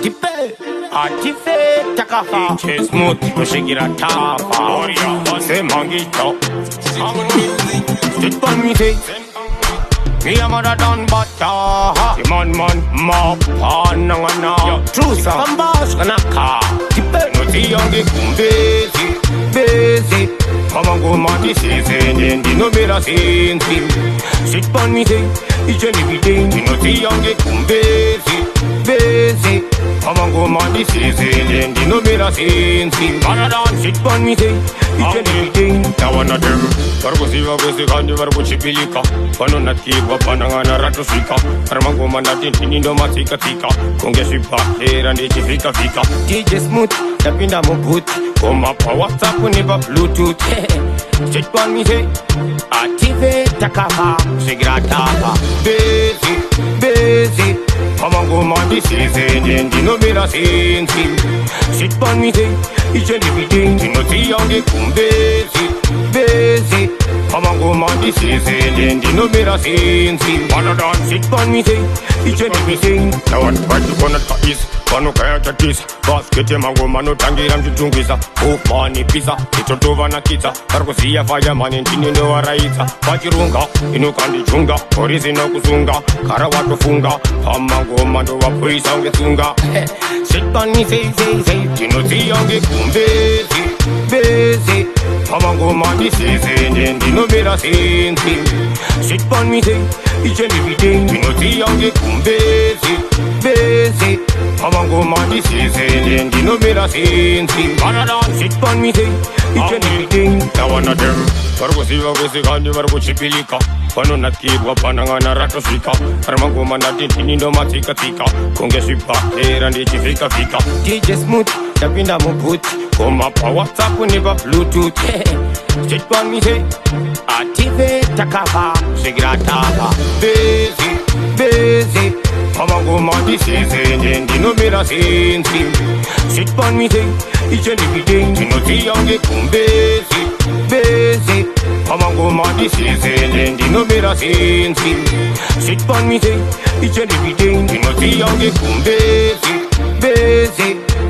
Tipe, Atife, Takafa, Smooth, Shakira Tafa, Say Mangito, Sit on me, say, me a mother done butter, man, mop, panangana, true some boss, kanaka, Tipe, no tea on the busy, Mama go man, this is in the no better scene, sit on me, say, each and every day, you know, tea on the busy. Mama go man, this is in the no better scene, Mother done, sit on me, say, each and every day, now one of them, Bargosiva was the kind of Barbuchipilica, Panonaki, Wapananga, Ratosika, Armago Manatin, no Matika Tika, Congeshipa, here and Echifika Fika, DJ Smooth, Tapinda Moput, Come up, WhatsApp, never Bluetooth, sit on me, say, Active Takaha, Sigrata, busy, Mama go man, this is in the no better scene, sit on me, say, each and every day, you know, see on the busy, Mama go man, this is in the no better scene, Mother done, sit on me, say, each and every day, now what you gonna talk is, Pano kaya chatis, basket mango mano tangi ramjutungisa, oh money pizza, it's over na kita, Bargosia fireman in Tino Araita, Pachirunga, Inukandi Chunga, Horizino Kusunga, Karawato Funga, Pamago Mando Wapuisa Tunga, sit on me, say, you know, the young busy, Pamago Mandi says, and the no better scene, sit on me, say, each and every day, you know, the young busy, Pamago Mandi says, and the no better scene, Mother done, sit on me, say, each and every day, now one of them, Bargosiva was the kind of Barbuchipilica, Panonaki, Wapananga, Ratosika, Armago Manatin, no Matika Tika, Congeshipa, here and Echifika Fika, DJ Smooth, Tapinda Moput, Come up, WhatsApp, never Bluetooth, sit on me, say, Active Takafa, Sigrata, busy, Pamago man, this is in the no better scene, sit on me, say, each and every day, you know, the young busy, Pamago man, this is in the no better scene, sit on me, say, each and every day, you know, the young busy,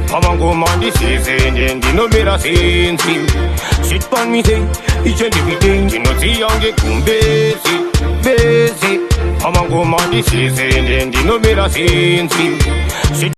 Pamago man, this is in the no better scene, sit on me, say, each and every day, you know, the young busy, Pamago man, this is in the no better scene, sit